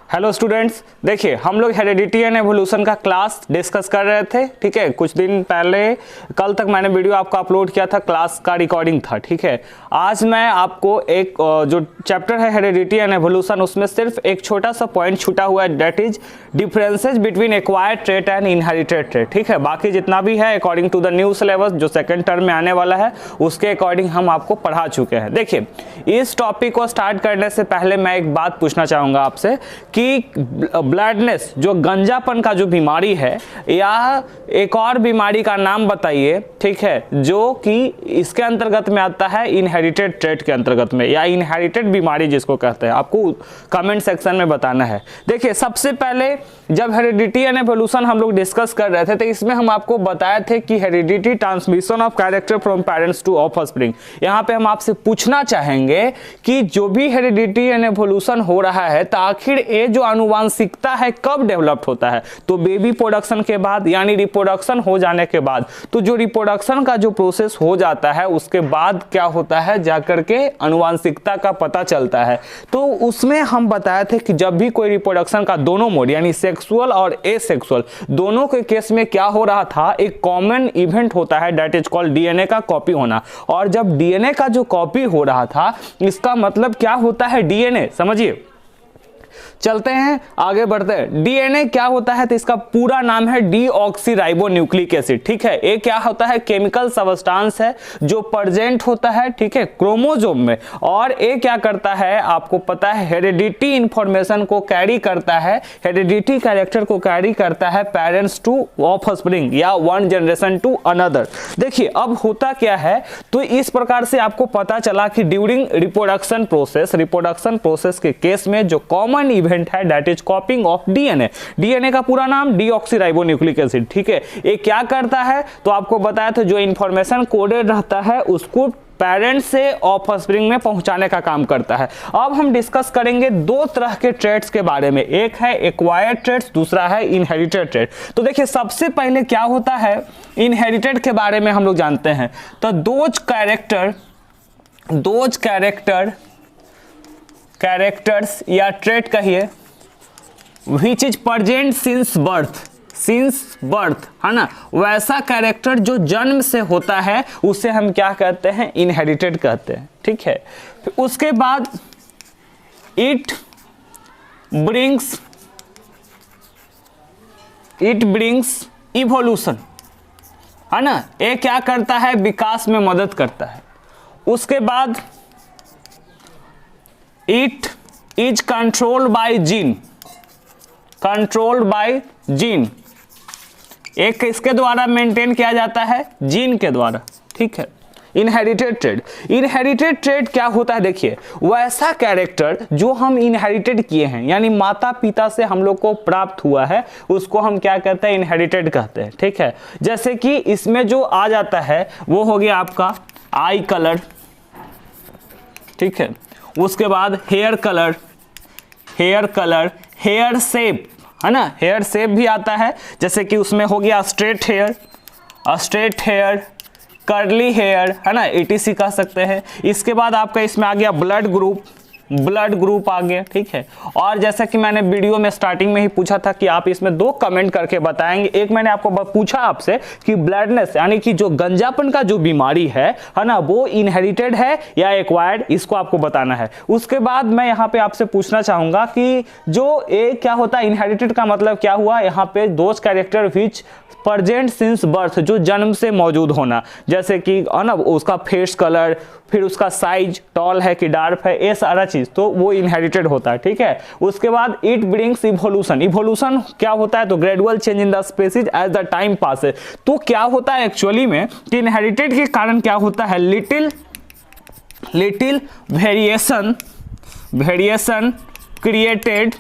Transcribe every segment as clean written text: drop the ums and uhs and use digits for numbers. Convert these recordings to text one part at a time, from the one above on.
Hello students, देखिए हम लोग हेरेडिटी एंड एवोल्यूशन का क्लास डिस्कस कर रहे थे। ठीक है, कुछ दिन पहले कल तक मैंने वीडियो आपको अपलोड किया था, क्लास का रिकॉर्डिंग था। ठीक है, आज मैं आपको एक जो चैप्टर है हेरेडिटी एंड एवोल्यूशन, उसमें सिर्फ एक छोटा सा पॉइंट छूटा हुआ है, that is differences between acquired trait and inherited trait. ठीक है, बाकी जितना भी है according to the new syllabus जो सेकंड टर्म में आने वाला है उसके अकॉर्डिंग हम आपको पढ़ा चुके हैं। देखिए, इस टॉपिक को स्टार्ट करने से पहले मैं एक बात पूछना चाहूँगा आपसे कि ब्लडनेस, जो गंजापन का जो बीमारी है, या एक और बीमारी का नाम बताइए, ठीक है, जो कि इसके अंतर्गत में आता है इनहेरिटेड ट्रेट के अंतर्गत में, या इनहेरिटेड बीमारी जिसको कहते हैं, आपको कमेंट सेक्शन में बताना है। देखिए, सबसे पहले जब हेरिडिटी एंड एवोल्यूशन हम लोग डिस्कस कर रहे थे तो इसमें हम आपको बताए थे कि heredity transmission of character from parents to offspring. यहाँ पे हम आपसे पूछना चाहेंगे कि जो भी हेरिडिटी एंड एवोल्यूशन हो रहा है तो आखिर ये जो आनुवांशिकता है कब डेवलप होता है? तो बेबी प्रोडक्शन के बाद, यानी रिप्रोडक्शन हो जाने के बाद। तो जो रिप्रोडक्शन का जो प्रोसेस हो जाता है उसके बाद क्या होता है, जाकर के आनुवांशिकता का पता चलता है। तो उसमें हम बताए थे कि जब भी कोई रिप्रोडक्शन का दोनों मोड, यानी सेक्सुअल और एसेक्सुअल, दोनों के केस में क्या हो रहा था, एक कॉमन इवेंट होता है, दैट इज कॉल्ड डीएनए का कॉपी होना। और जब डीएनए का जो कॉपी हो रहा था, इसका मतलब क्या होता है, डीएनए समझिए। चलते हैं आगे बढ़ते हैं। डीएनए क्या होता है, तो इसका पूरा नाम है डीऑक्सीराइबोन्यूक्लिक एसिड। ठीक है, ये क्या होता है, केमिकल सबस्टांस है जो प्रेजेंट होता है, ठीक है, क्रोमोसोम में। और ये क्या करता है, आपको पता है, हेरिडिटी इंफॉर्मेशन को कैरी करता है, हेरिडिटी कैरेक्टर को कैरी करता है पेरेंट्स टू ऑफस्प्रिंग, या वन जनरेशन टू अनदर। देखिए, अब होता क्या है, तो इस प्रकार से आपको पता चला कि ड्यूरिंग रिप्रोडक्शन प्रोसेस के केस में जो कॉमन इवेंट है, that is कॉपिंग of DNA. DNA का पूरा नाम डीऑक्सीराइबोन्यूक्लिक एसिड। ठीक है, ये क्या करता है, तो आपको बताया था, जो इंफॉर्मेशन कोडेड रहता है उसको पेरेंट से ऑफस्प्रिंग में पहुंचाने का काम करता है। अब हम डिस्कस करेंगे दो तरह के ट्रेट्स के बारे में, एक है एक्वायर्ड ट्रेट्स, दूसरा है इनहेरिटेड ट्रेट। तो देखिए, सबसे पहले क्या होता है, इनहेरिटेड के बारे में हम लोग जानते हैं। तो दोज कैरेक्टर्स या ट्रेट कहिए, which is present since birth, है ना, वैसा कैरेक्टर जो जन्म से होता है उसे हम क्या कहते हैं, इनहेरिटेड कहते हैं। ठीक है, फिर उसके बाद इट ब्रिंग्स इवोल्यूशन, है ना, ये क्या करता है, विकास में मदद करता है। उसके बाद it is controlled by gene, एक किसके द्वारा मेंटेन किया जाता है, जीन के द्वारा। ठीक है, इनहेरिटेड ट्रेट क्या होता है, देखिए, वैसा कैरेक्टर जो हम इनहेरिटेड किए हैं, यानी माता पिता से हम लोग को प्राप्त हुआ है, उसको हम क्या कहते हैं, इनहेरिटेड कहते हैं। ठीक है, जैसे कि इसमें जो आ जाता है वो हो गया आपका आई कलर, ठीक है, उसके बाद हेयर कलर, हेयर शेप, है ना, हेयर शेप भी आता है, जैसे कि उसमें हो गया स्ट्रेट हेयर, कर्ली हेयर, है ना, ETC कह सकते हैं। इसके बाद आपका इसमें आ गया ब्लड ग्रुप आ गया। ठीक है, और जैसा कि मैंने वीडियो में स्टार्टिंग में ही पूछा था कि आप इसमें दो कमेंट करके बताएंगे। एक मैंने आपको पूछा आपसे कि ब्लडनेस, यानी कि जो गंजापन का जो बीमारी है ना, वो इनहेरिटेड है या एक्वायर्ड, इसको आपको बताना है। उसके बाद मैं यहाँ पे आपसे पूछना चाहूंगा कि जो ये क्या होता है, इनहेरिटेड का मतलब क्या हुआ, यहाँ पे those character which present since birth, जो जन्म से मौजूद होना, जैसे कि है ना, उसका फेस कलर, फिर उसका साइज, टॉल है कि डार्क है, ये सारा चीज तो वो इनहेरिटेड होता है। ठीक है, उसके बाद इट ब्रिंग्स इवोल्यूशन क्या होता है, तो gradual change in the species as the time pass है। तो क्या होता है एक्चुअली में कि इनहेरिटेड के कारण क्या होता है, little variation created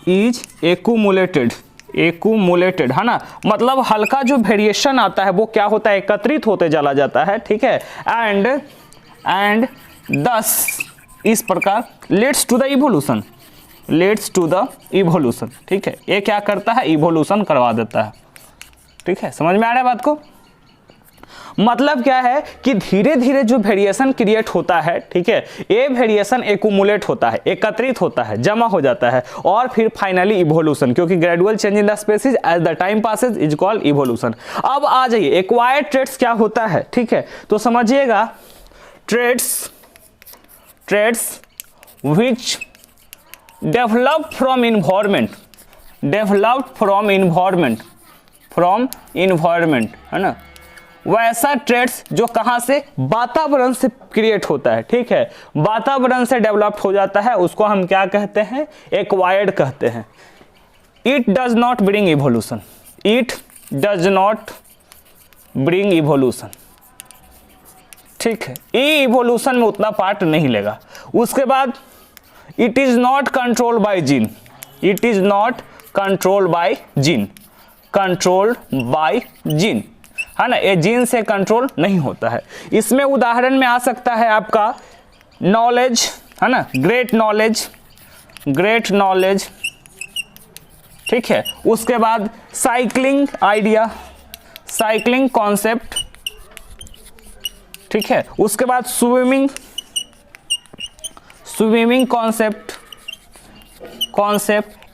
is accumulated, है ना, मतलब हल्का जो वेरिएशन आता है वो क्या होता है, एकत्रित होते चला जाता है। ठीक है, एंड दस इस प्रकार लेट्स टू द इवोल्यूशन। ठीक है, ये क्या करता है, इवोल्यूशन करवा देता है। ठीक है, समझ में आ रहा है बात को। मतलब क्या है कि धीरे धीरे जो वेरिएशन क्रिएट होता है, ठीक है, ये वेरिएशन एक्यूमुलेट होता है, एकत्रित होता है, जमा हो जाता है और फिर फाइनली इवोल्यूशन, क्योंकि gradual change in the species as the time passes is called evolution. अब आ जाइए एक्वायर्ड ट्रेट्स क्या होता है, ठीक है, तो समझिएगा traits which develop from environment, है ना, वैसा ट्रेट्स जो कहां से, वातावरण से क्रिएट होता है, ठीक है, वातावरण से डेवलप्ड हो जाता है, उसको हम क्या कहते हैं, एक्वायर्ड कहते हैं। It does not bring evolution, ठीक है, ये इवोल्यूशन में उतना पार्ट नहीं लेगा। उसके बाद it is not controlled by gene, है ना, ये जीन से कंट्रोल नहीं होता है। इसमें उदाहरण में आ सकता है आपका नॉलेज, है ना, ग्रेट नॉलेज, ठीक है। उसके बाद साइक्लिंग कॉन्सेप्ट, ठीक है। उसके बाद स्विमिंग कॉन्सेप्ट,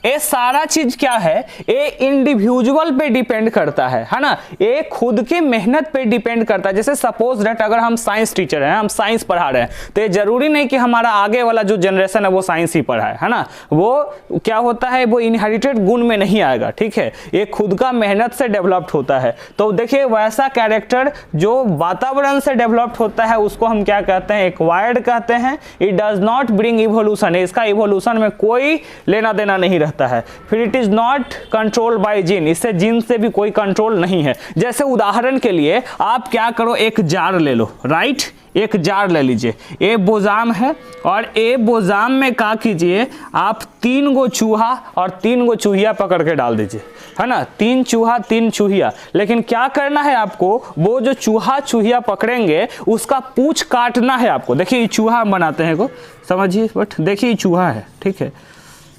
ये सारा चीज क्या है, ये इंडिविजुअल पे डिपेंड करता है ना, ये खुद की मेहनत पे डिपेंड करता है। जैसे सपोज दैट अगर हम साइंस टीचर हैं, हम साइंस पढ़ा रहे हैं, तो ये जरूरी नहीं कि हमारा आगे वाला जो जनरेशन है वो साइंस ही पढ़ा है ना, वो क्या होता है, वो इनहेरिटेड गुण में नहीं आएगा, ठीक है, ये खुद का मेहनत से डेवलप्ड होता है। तो देखिए वैसा कैरेक्टर जो वातावरण से डेवलप्ड होता है उसको हम क्या कहते हैं, एक्वायर्ड कहते हैं। It does not bring evolution, इसका इवोल्यूशन में कोई लेना देना नहीं रहता है। फिर it is not controlled by gene, इससे जीन से भी कोई कंट्रोल नहीं है। जैसे उदाहरण के लिए आप क्या करो, एक जार ले लो, राइट, एक जार ले लीजिए, ये बोजाम है और ये बोजाम में क्या कीजिए, आप 3 गो चूहा और 3 गो चूहिया पकड़ के डाल दीजिए, है ना, 3 चूहा 3 चूहिया। लेकिन क्या करना है आपको, वो जो चूहा चूहिया पकड़ेंगे उसका पूंछ काटना है आपको। देखिए ये चूहा बनाते हैं को, समझिए, बट देखिए चूहा है, ठीक है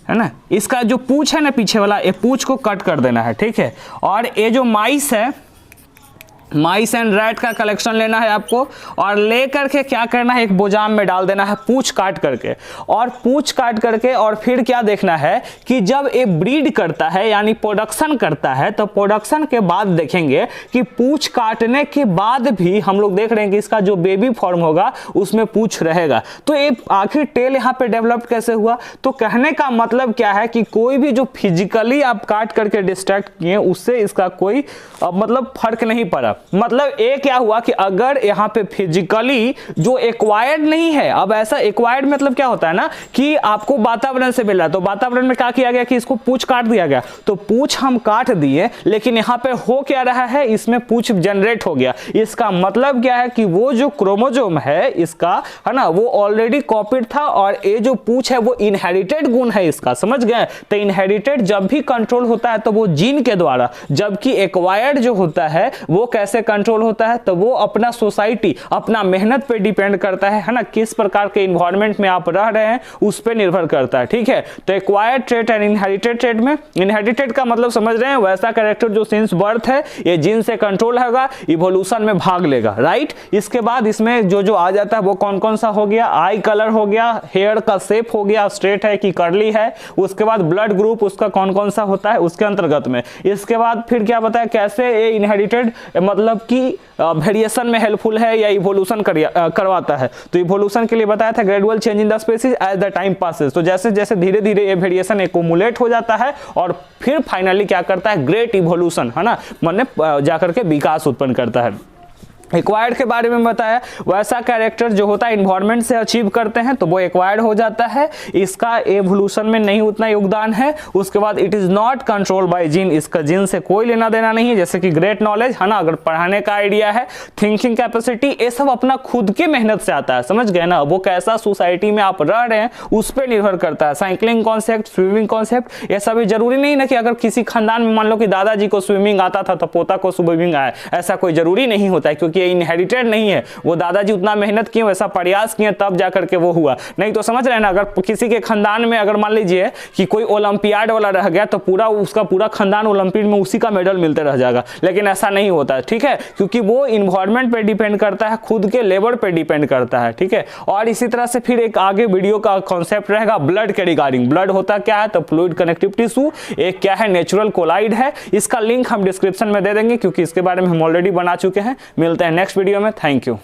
ना, इसका जो पूंछ है ना पीछे वाला, ये पूंछ को कट कर देना है, ठीक है। और ये जो माइस है, माइस एंड रैट का कलेक्शन लेना है आपको और ले करके क्या करना है, एक बोजाम में डाल देना है पूंछ काट करके। और पूंछ काट करके और फिर क्या देखना है कि जब ये ब्रीड करता है यानी प्रोडक्शन करता है, तो प्रोडक्शन के बाद देखेंगे कि पूंछ काटने के बाद भी हम लोग देख रहे हैं कि इसका जो बेबी फॉर्म होगा उसमें पूंछ रहेगा। तो ये आखिर टेल यहाँ पे डेवलप कैसे हुआ, तो कहने का मतलब क्या है कि कोई भी जो फिजिकली आप काट करके डिस्ट्रैक्ट किए उससे इसका कोई मतलब फर्क नहीं पड़ा। मतलब ये क्या हुआ कि अगर यहाँ पे फिजिकली जो एक्वायर्ड नहीं है, अब ऐसा एक्वायर्ड मतलब क्या होता है ना कि आपको वातावरण से मिल रहा है, तो वातावरण में क्या किया गया कि इसको पूंछ काट दिया गया, तो पूंछ हम काट दिए, लेकिन यहाँ पे हो क्या रहा है, इसमें पूंछ जनरेट हो गया। इसका मतलब क्या है कि वो जो क्रोमोजोम है इसका, है ना, वो ऑलरेडी कॉपीड था और ये जो पूंछ है वो इनहेरिटेड गुण है इसका, समझ गए। तो इनहेरिटेड जब भी कंट्रोल होता है तो वो जीन के द्वारा, जबकि एक्वायर्ड जो होता है वो कैसे कंट्रोल होता है, तो वो अपना सोसाइटी, अपना मेहनत पे डिपेंड करता है ना, किस प्रकार के इन्वायरमेंट में आप रह रहे हैं उस पे निर्भर करता है, ठीक है। तो acquired trait and inherited trait में, इनहेरिटेड का मतलब समझ रहे हैं, वैसा कैरेक्टर जो सिंस बर्थ है ये जीन से कंट्रोल होगा, इवोल्यूशन में भाग लेगा, राइट। इसके बाद इसमें जो जो आ जाता है वो कौन कौन सा हो गया, आई कलर हो गया, हेयर का शेप हो गया, स्ट्रेट है कि कर्ली है, उसके बाद ब्लड ग्रुप उसका कौन कौन सा होता है उसके अंतर्गत में। इसके बाद फिर क्या बताया कैसे ये इनहेरिटेड मतलब कि वेरिएशन में हेल्पफुल है या इवोल्यूशन करवाता है। तो इवोल्यूशन के लिए बताया था gradual change in the species as the time passes, तो जैसे जैसे धीरे धीरे ये वेरिएशन एक्यूमुलेट हो जाता है और फिर फाइनली क्या करता है, ग्रेट इवोल्यूशन, है ना, मतलब जाकर के विकास उत्पन्न करता है। एक्वायर्ड के बारे में बताया, वैसा कैरेक्टर जो होता है इन्वायरमेंट से अचीव करते हैं तो वो एक्वायर्ड हो जाता है, इसका एवोल्यूशन में नहीं उतना योगदान है। उसके बाद it is not control by gene, इसका जीन से कोई लेना देना नहीं है। जैसे कि ग्रेट नॉलेज, है ना, अगर पढ़ाने का आइडिया है, थिंकिंग कैपेसिटी, ये सब अपना खुद की मेहनत से आता है, समझ गए ना, वो कैसा सोसाइटी में आप रह रहे हैं उस पर निर्भर करता है। साइकिलिंग कॉन्सेप्ट, स्विमिंग कॉन्सेप्ट, ये सभी जरूरी नहीं ना कि अगर किसी खानदान में मान लो कि दादाजी को स्विमिंग आता था तो पोता को स्विमिंग आया, ऐसा कोई जरूरी नहीं होता है, क्योंकि कि इनहेरिटेड नहीं है, वो दादाजी उतना मेहनत किए, वैसा प्रयास किए, तब जा करके वो हुआ। नहीं तो समझ रहे हैं ना, अगर किसी के खानदान में अगर मान लीजिए कि कोई ओलंपियाड वाला रह गया तो पूरा उसका पूरा खानदान ओलंपियाड में उसी का मेडल मिलते रह जाएगा, लेकिन ऐसा नहीं होता है, ठीक है, क्योंकि वो इन्वायरमेंट पे डिपेंड करता है, खुद के लेबर पे डिपेंड करता है, ठीक है। और इसी तरह से फिर एक आगे वीडियो का कॉन्सेप्ट रहेगा ब्लड के रिगार्डिंग। ब्लड होता क्या है, तो फ्लूइड कनेक्टिव टिश्यू, एक क्या है, नेचुरल कोलाइड है। इसका लिंक हम डिस्क्रिप्शन में दे देंगे, क्योंकि इसके बारे में हम ऑलरेडी बना चुके हैं। मिलते हैं नेक्स्ट वीडियो में। Thank you.